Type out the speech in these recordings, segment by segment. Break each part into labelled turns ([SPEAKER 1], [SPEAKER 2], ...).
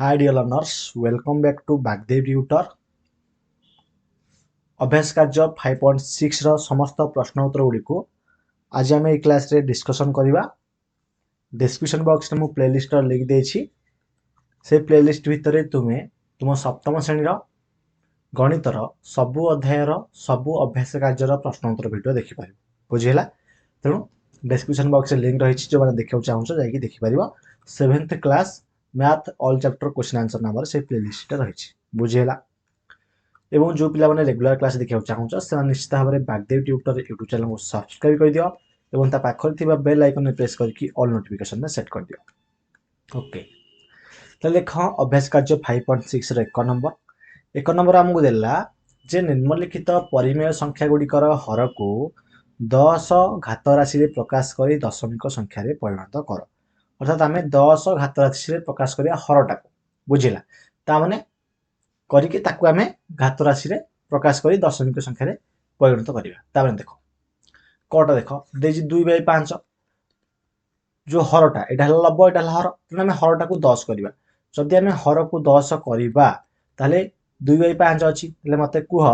[SPEAKER 1] Hi dear learners, welcome back to Bagdev Tutor. अभ्यास कार्य 5.6 ର ସମସ୍ତ ପ୍ରଶ୍ନ ଉତ୍ତର ଗୁଡ଼ିକୁ ଆଜି ଆମେ ଏହି କ୍ଲାସରେ ଡିସ୍କସନ୍ କରିବା। ଡେସ୍କ୍ରିପସନ୍ ବକ୍ସରେ ମୁଁ ପ୍ଲେଲିଷ୍ଟର ଲିଙ୍କ୍ ଦେଇଛି। ସେ ପ୍ଲେଲିଷ୍ଟ ଭିତରେ ତୁମେ ତୁମ ସପ୍ତମ ଶ୍ରେଣୀର ଗଣିତର ସବୁ ଅଧ୍ୟାୟର ସବୁ ଅଭ୍ୟାସ କାର୍ଯ୍ୟର ପ୍ରଶ୍ନ ଉତ୍ତର ଭିଡ଼ିଓ ଦେଖିପାରିବ। ବୁଝିହେଲା? ତେଣୁ ଡେସ୍କ୍ରିପସନ୍ ବକ୍ସରେ ଲିଙ୍କ୍ ରହିଛି, ଯେଉଁମାନେ ଦେଖିବାକୁ ଚାହୁଁଛ ଯାଇକି ଦେଖିପାରିବ। 7th class math all chapter question answer ନାମରେ ସେ ପ୍ଲେଲିଷ୍ଟଟା ରହିଛି। ବୁଝିହେଲା? এবং जो पिलाने रेगुलर क्लास देखा चाहूँ से निश्चित भाव में बागदेव ट्यूटर यूट्यूब चैनल को सब्सक्राइब कर दियो और ता पाखर थिबा बेल आइकन में प्रेस करके ऑल नोटिफिकेशन में सेट कर दियो। ओके, तो देख अभ्यास कार्य 5.6 एक नंबर आमको देला जे निम्नलिखित परिमेय संख्या गुड़िकर हर को 10 घात राशि प्रकाश कर दशमिक संख्या परिणत कर। अर्थात आम 10 घात राशि प्रकाश करिया हरटा को बुझिला तामाने करके ताकू आमे घात राशि रे प्रकाश करी दशमिक संख्या रे परिणत करिया। ताबे देखो कोटा देखो देजी 2/5 जो हरटा एटा हला लब एटा हला हर तने आमे हरटा को 10 करिवा। जदि आमे हर को 10 करिवा ताले 2/5 अछि तले मते कुह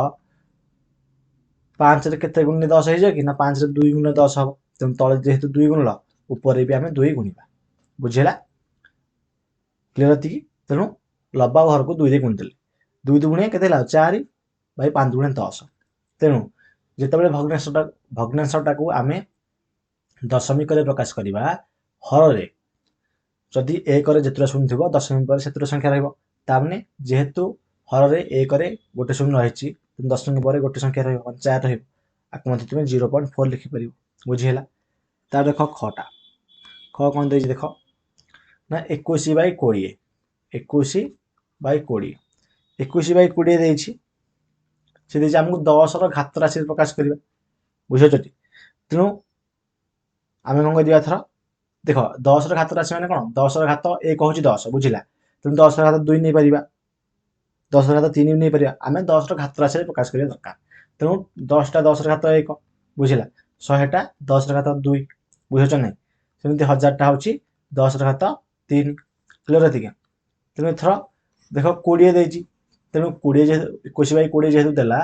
[SPEAKER 1] 5 रे केते गुणले 10 हे जे कि ना 5 रे 2 गुणले 10 हबो। तम तळे जेहेतु 2 गुणला ऊपर भी आमे 2 गुणिबा। बुझिला? क्लियर अति कि तेनु लबा हर को 2 रे गुण देले 2 दुगुणे केते ला 4 बाई 5 दुगुणे 10। तेणु जितेबाला भग्नांशटा को आमे दशमिक प्रकाश करवा हर रे जदि 1 रे जेतुरा शून्य थिबो दशमिक पर सेतुरा संख्या रहइबो। तामने जेहेतु हर रे 1 रे गोटे शून्य रहिछि दशमिक पर गोटे संख्या रहइबो 4 रहइबो। आकु मते तुमे 0.4 लिखि परिबो। बुझिहेला? ता देखो खटा ख कोन देछि देखो ना 21/20 21/20 21/20 देछि से देछि हमकु 10 रो घात राशि प्रकाश करबा। बुझछटी? तेणु आमे कोन करिया थरा देखो 10 रो घात राशि माने कोन 10 रो घात 1 होछि 10 बुझिला। तेणु 10 रो घात 2 नै परिबा 10 रो घात 3 नै परिबा। आमे 10 रो घात राशि प्रकाश करिया दरकार। तेणु 10 टा 10 रो घात 1 बुझिला 100 टा 10 रो घात 2 बुझछ नै। सेमिति 1000 टा होछि 10 रो घात 3 क्लियर अछि के। तेणु थरा देखो 20 देछि तेणु 20 जे 21/20 जेहेतु देला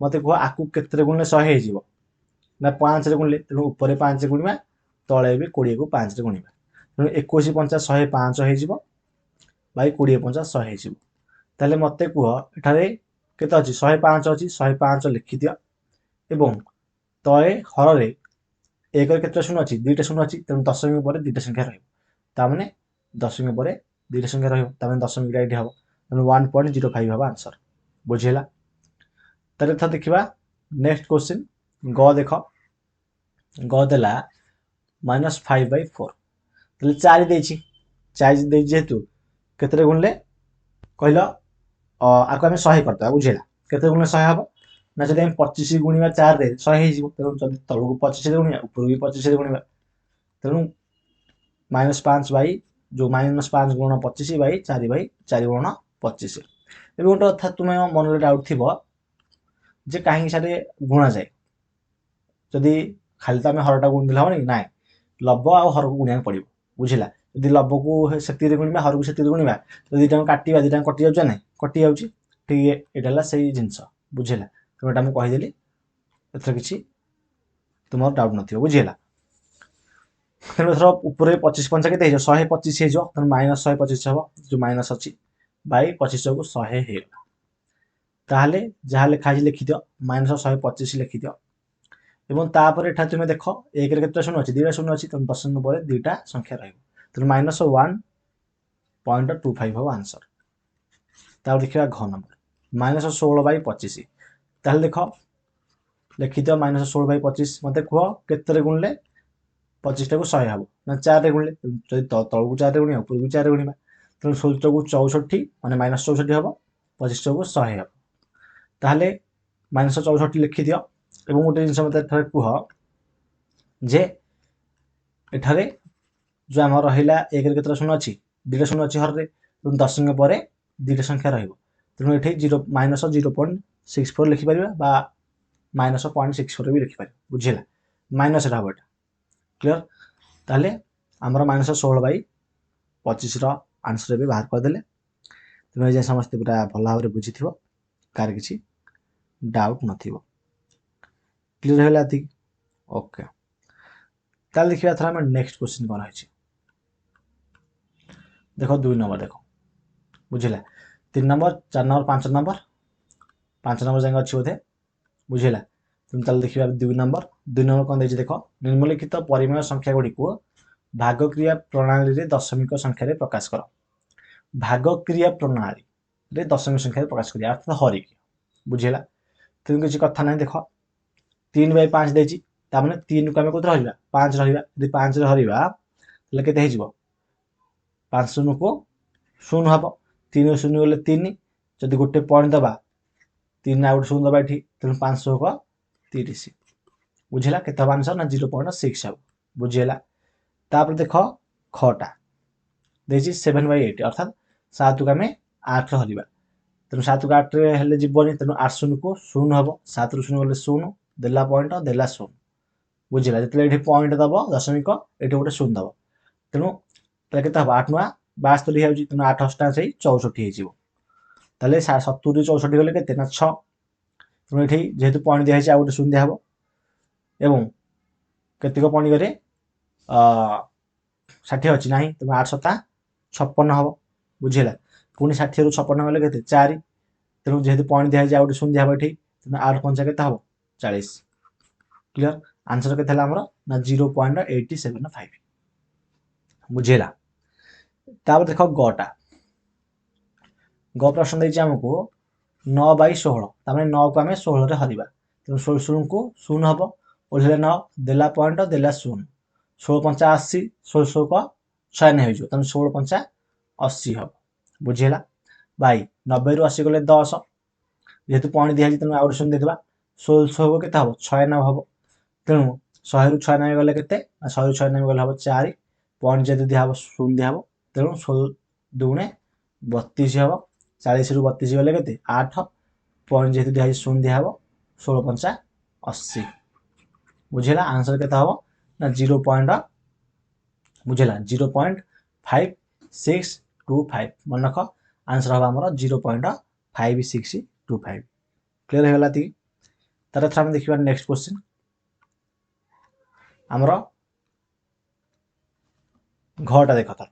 [SPEAKER 1] मते को आकु केतरे गुणले 100 हे जिवो ना 5 रे गुणले। तेणु ऊपर 5 रे गुणिबा तळे भी 20 को 5 रे गुणिबा। तेणु 21 5 105 हे जिवो बाई 20 5 100 हे जिवो। ताले मते को एठारे केते अछि 105 अछि 105 लिखि दियो एवं तळे हर रे 1 रे केते शून्य अछि 2 टा शून्य अछि। तेणु दशमिक पर 2 टा संख्या रहइबो। ता माने दशमिक पर 2 टा संख्या रहइबो ता माने दशमिक एठी हबो। तेणु 1.05 हबो आंसर। बुझिला? ताले था देखिबा नेक्स्ट क्वेश्चन ग देखो ग देला -5/4 ताले 4 देछि 4 दे जेतु केतरे गुणले कहलो आको आमे 100 करता। बुझिला? केते गुणले 100 हबो ना जदि हम 25 गुणिबा 4 रे 100 हे जिवो। तेणु जदि तळକୁ 25 रे गुणिबा ऊपर भी 25 रे गुणिबा। तेणु -5 बाई जो -5 गुण 25 बाई 4 बाई 4 गुण 25। एबे गोटे कथा तुमे मन रे डाउट थिबो जे काहे सारे गुणा जाए जदि खाली तो आमे हरटा गुण दिला हबनी नाय लब आ हर को गुणिया पड़िबो। बुझिला? जदि लब को सेति रे गुणिबा हर को सेति रे गुणिबा तो दिटा काटिबा दिटा कटि जाउछ नै कटि जाउछ ठीक एटाला सही जिंस। बुझिला? तो एटा हम कहि देली एथरा किछि तुमर डाउट नथिबो। बुझिला? तेणु थर ऊपर 25 पंचा केते हे 125 हे जो तेणु -125 हबो जो माइनस अछि बाई 25 को 100 हे गला। ताहले जहा लिखा अछि लिखि दियो -125 लिखि दियो एवं तापर एठा तुमे देखो 1 रे केते शून्य अछि 2 टा शून्य अछि तेणु दशमिक पर 2 टा संख्या रहइबो। तेणु -1.25 हबो आंसर। ता देखिबा घ नंबर -16/25 ताहले देखो लिखि दियो -16/25 मते को केते रे गुणले 25 टा को 100 हबो ना 4 रे गुणले जदि तळକୁ 4 रे गुणिया ऊपर भी 4 रे गुणिबा। तेणु 16 को 64 माने -64 हबो 25 को 100 हबो। ताहले -64 लिखि दियो एवं गोटे जिंस मते एठारे कुह जे एठारे जो हमर रहिला 1 रे केते शून्य अछि 2 टा शून्य अछि हर रे तेणु दशमिक पर 2 टा संख्या रहइबो। तेणु एठी -0.64 लिखि परिबा बा -0.64 भी लिखि परिबा। बुझिला? माइनस रा हबो एटा क्लियर? ताहले हमर -16/25 रो आंसर भी बाहर कर देले। तेणु ये समस्त पूरा भल भाव में बुझी कार किसी डाउट नथिबो क्लियर होला थी ओके ताल देखिबा थरा हम नेक्स्ट क्वेश्चन कोन है देखो 2 नंबर देखो बुझिला 3 नंबर 4 नंबर 5 नंबर जांग अछि बोधे बुझिला तुम ताल देखिबा 2 नंबर कोन देछि देखो निम्नलिखित परिमेय संख्या गुडी को भाग क्रिया प्रणाली रे दशमिक संख्या रे प्रकाश करो भाग क्रिया प्रणाली रे दशमिक संख्या रे प्रकाश करिया अर्थात हरि बुझिला तेणु किसी कथा ना देख 3/5 देछि ता माने 3 को आमे कोत रहिबा 5 रहिबा यदि 5 रे हरिबा तले केते हेजिबो 5 शून्य को 0 हबो 3 शून्य गले 3 जदि गोटे पॉइंट दबा 3 आउट शून्य दबा एठी तेणु 500 को 30 बुझिला केते हबा आंसर ना 0.6 हबो बुझिला तापर देख खटा देछि 7/8 अर्थात 7 को आमे 8 रे हरिबा तेणु 7 को 8 रे हेले जिबोनी तेणु 8 शून्य को 0 हबो 7 रु 0 गले 0 देला पॉइंट देला 0 बुझिला जतले एठी पॉइंट दबो दशमिक एठी गोटे 0 दबो तेणु तले केते हबो 8 नुआ 72 हेउजी तेणु 8 अष्टा से 64 हेजिबो तले 70 64 गले केते ना 6 तेणु एठी जेहेतु पॉइंट दिया हेछि आ गोटे 0 दिया हबो एवं केते को पॉइंट करे 60 अछि नाही तेणु 8 7 56 हबो बुझिला पुनी 60 रु 56 गले केते 4 तेणु जेहेतु पॉइंट दिया हेछि आ गोटे 0 दिया हबो एठी तेणु 8 5 केते हबो 40 क्लियर आंसर केते हला हमरो ना 0.875 बुझिला तापर देखो गटा ग प्रश्न देछि हमको 9/16 तामे 9 को आमे 16 रे हरिबा तेणु 16 को 0 हबो ओले 9 देला पॉइंट देला 0 16 5 80 16 को 6 ने होइजो तेणु 16 5 80 हबो बुझिला भाई 90 रु 80 गले 10 जेहेतु पॉइंट दिया तेणु आउट शून्य देबा 16 को केते हबो 6 9 हबो तेणु 100 रु 6 9 गले केते 100 रु 6 9 गले हबो 4 पॉइंट जेतु दिया हबो 0 दिया हबो तेणु 16 दुने 32 हबो 40 रु 32 गले केते 8 पॉइंट जेतु दिया 0 दिया हबो 16 5 80 बुझिला आंसर केते हबो ना 0. बुझिला 0.5625 मन रख आंसर हबा हमर 0.5625 क्लियर हे गला ती तार थरा हम देखिबा नेक्स्ट क्वेश्चन हमर घटा देख तार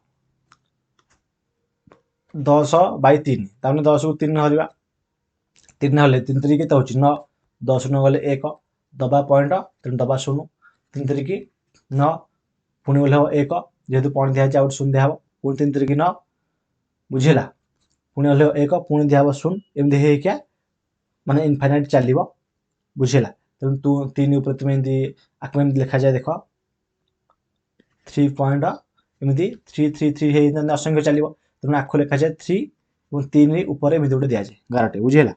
[SPEAKER 1] 10/3 ताने 10 को 3 हरिबा 3 हले 3 3 केते होची 9 10 न गले 1 दबा पॉइंट तेन दबा 0 3 3 की 9 पुनी गले 1 जेहेतु पॉइंट दिया आउट 0 दिया हबो पुनी 3 3 की 9 बुझिला पुनी गले 1 पुनी दिया हबो 0 एमदे हे क्या माने इनफाइनाइट चलीबो बुझिला तेन तू 3 ऊपर तुम एमदी आकमें लिखा जाय देखो 3 पॉइंट एमदी 3 3 3 हे असंख्य चलीबो तेन आखो लिखा जाय 3 और 3 रे ऊपर एमदी गोटे दिया जाय 11 टे बुझिला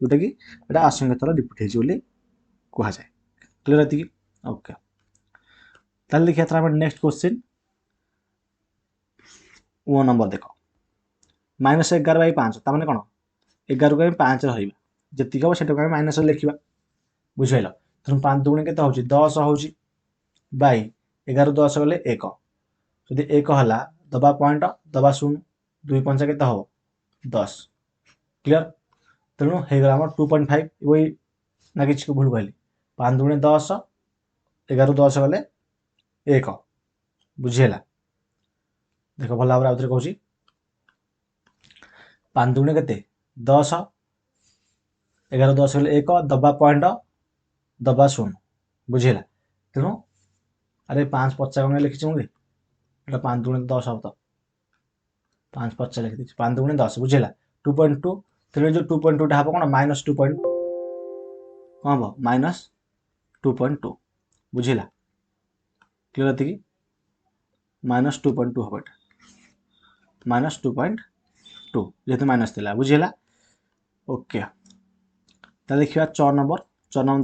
[SPEAKER 1] जोटा कि एटा असंख्य थर रिपीट हेछि बोली कहा जाय क्लियर आती ओके ताल देखिया थरा नेक्स्ट क्वेश्चन 1 नंबर देखो -11/5 ता माने कोन 11 को 5 रे हरिबा जति कहबो सेटा को माइनस लिखिबा बुझाइलो तेन 5 दुणे केते होची 10 होची बाई 11 10 गले 1 जदि 1 हला दबा पॉइंट दबा 0 2 5 केते हो 10 क्लियर तेणु हे गला हमर 2.5 वही ना किछ को भूल कहली 5 दुणे 10 11 10 गले 1 बुझिला देखो भला भाबरे आउथरे कहूची 5 दुणे केते 10 11 10 गले 1 दबा पॉइंट दबा 0 बुझिला तेणु अरे 5 50 कोन लिखि छु एटा 5 दुणे 10 हो तो 5 50 लिखि दिछि 5 दुणे 10 बुझिला 2.2 तेणु जो 2.2 टा हबो कोन -2.2 हां बो -2.2 बुझिला क्लियर आती कि -2.2 हबो एटा -2.2 जेते माइनस थिला बुझिला ओके ता देखिबा 4 नंबर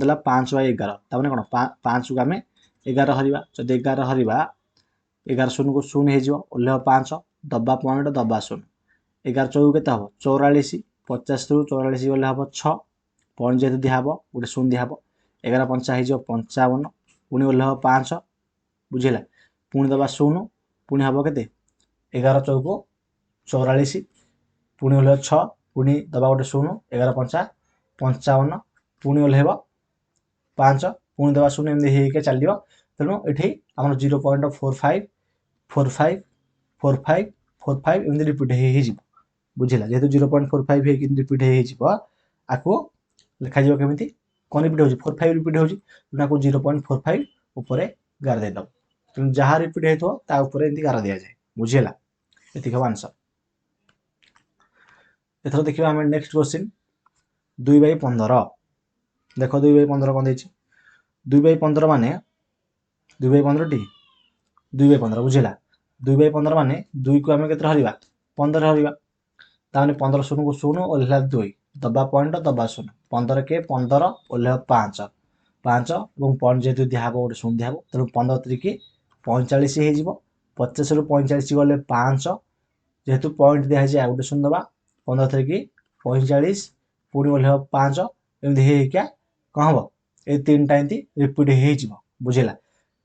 [SPEAKER 1] देला 5/11 ता माने कोन 5 को हमें 11 हरिबा जदि 11 हरिबा 11 0 को 0 हे जिवो ओले 5 दबा पॉइंट दबा 0 11 14 केते हबो 44 50 रु 44 गले हबो 6 पॉइंट जेते दिया हबो गोटे 0 दिया हबो 11 5 हे जिवो 55 पुनी गले हबो 5 बुझिला पुनी दबा 0 पुनी हबो केते 11 14 को 44 पुणी ओह्लैब 6 पुणी दबा गोटे 0 11 पंचा 55 पुणी ओह्लैब 5 पुणी दबा 0 एमती ହେଇକି ଚାଲିବ। ତେଣୁ ଏଠି ଆମର 0.45 ଏମିତି ରିପିଟ୍ ହେଇଯିବ ବୁଝିଲା। ଯେହେତୁ 0.45 ହେଇକି ରିପିଟ୍ ହେଇଯିବ ଆକୁ ଲେଖାଯିବ କେମିତି କ'ଣ ରିପିଟ୍ ହେଉଛି 45 ରିପିଟ୍ ହେଉଛି ତେଣୁ ଆକୁ 0.45 ଉପରେ ଗାର ଦେଇଦେବ। ତେଣୁ ଯାହା ରିପିଟ୍ ହେଇଥିବ ତା ଉପରେ ଏମିତି ଗାର ଦିଆଯାଏ ବୁଝିଲା। ଏତିକି ହେବ ଆନ୍ସର। ଏଥର ଦେଖିବା ଆମେ ନେକ୍ସଟ क्वेश्चन 2/15 देख 2/15 कौन देछि 2/15 माने 2/15 टी 2/15 बुझिला 2/15 माने 2 को आमे केते हरिबा 15 हरिबा ताने 15 0 को 0 ओल्हा 2 दबा पॉइंट दबा 0 15 के 15 ओल्हा 5 5 এবং पॉइंट जेतु दिहाबो गोटे 0 दिहाबो तेनु 15 3 45 हे जिवो 50 रु 45 गले 5 जेतु पॉइंट दिया है गोटे 0 दबा 15 3 45 पुणी ओल्हा 5 एमती हेका कौन हम ये तीन टाइम रिपीट हो बुझेगा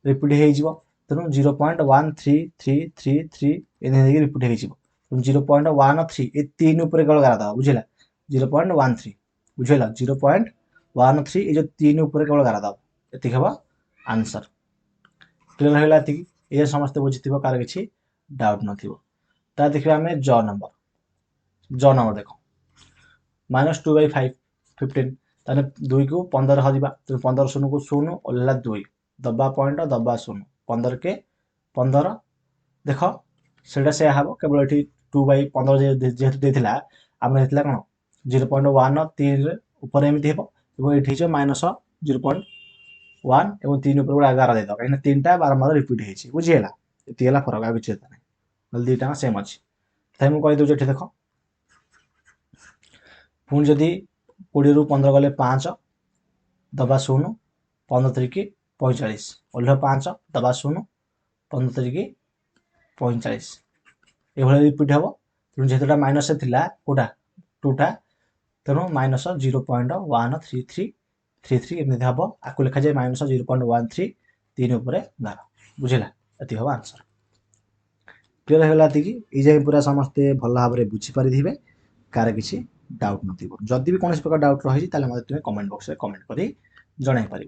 [SPEAKER 1] रिपीट हो तेणु 0.1333 रिपीट हो 0.13 ये तीन केवल गारा दबा बुझेगा 0.13 बुझेगा 0.13 ये जो तीन केवल गारा दबा ये हम आंसर क्लियर है ये समस्त बुझी कार किसी डाउट न देखिए आम ज नंबर देख -2/5 15 ताने 2 को 15 हरिबा तो 15 0 को 0 ओल्ला 2 दबा पॉइंट दबा 0 15 के 15 देख सेटा से हाबो केवल एठी 2/15 जेहेतु देथिला हमने देथिला कोन 0.13 ऊपर एमिति हेबो एबो एठी जो -0.1 एवं 3 ऊपर 11 दे दो कहीं तीनटा बारंबार रिपीट हेछि बुझिएला एति हला फरक आ बिचे नै नल दीटा सेम अछि थाय मु कहि दउ जेठी देखो पुणी जदि 20 रु 15 गले 5 दबा 0 15 3 45 ओल्हा 5 दबा 0 15 3 45 ये रिपीट हम तेणु जेहेतुटा माइनस थिला कोटा 2टा तेणु -0.13333 एमती हम आपको लिखा जाए -0.13 3 उपर 11 बुझेगा ये हम आंसर क्लियर है ये पूरा समस्ते भल भाव में बुझीपारे कार किसी डाउट नदी भी कौन प्रकार डाउट रही तुम्हें कमेंट बॉक्स में कमेंट कर जन पार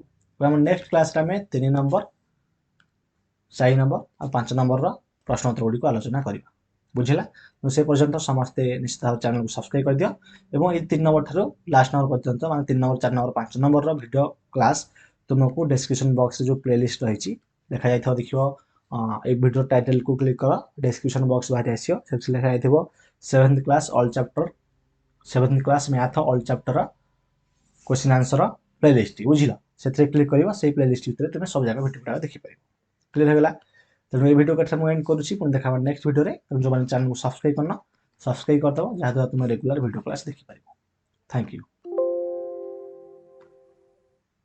[SPEAKER 1] नेक्स्ट क्लास 3 नंबर 4 नंबर और 5 नंबर प्रश्नोत्तर गुड़ी को आलोचना करवा बुझेगा से पर्यंत समस्ते निश्चित भाव चैनल को सब्सक्राइब कर दियो एवं ये 3 नंबर ठार लास्ट नंबर पर्यंत माने 3 number 4 number 5 number video class तुमको डिस्क्रिप्शन बॉक्स जो प्लेलिस्ट रही देखा जाए देखियो ये वीडियो टाइटल को क्लिक कर डिस्क्रिप्शन बॉक्स बाहर आसियो से लिखा जाइथिबो 7th class all chapter 7th class math all chapter question answer playlist बुझिला से क्लिक करिवो से प्लेलिस्ट भितर तुम सब जगह वीडियो देखि पारिबो क्लियर हो गला तेणु ये वीडियो कथा एंड करुच्ची पुणी देखा नेक्स्ट वीडियो रे जो चैनल को सब्सक्राइब करना सब्सक्राइब करदब जहाँ तुम रेगुलर वीडियो क्लास देखि पारिबो थैंक यू।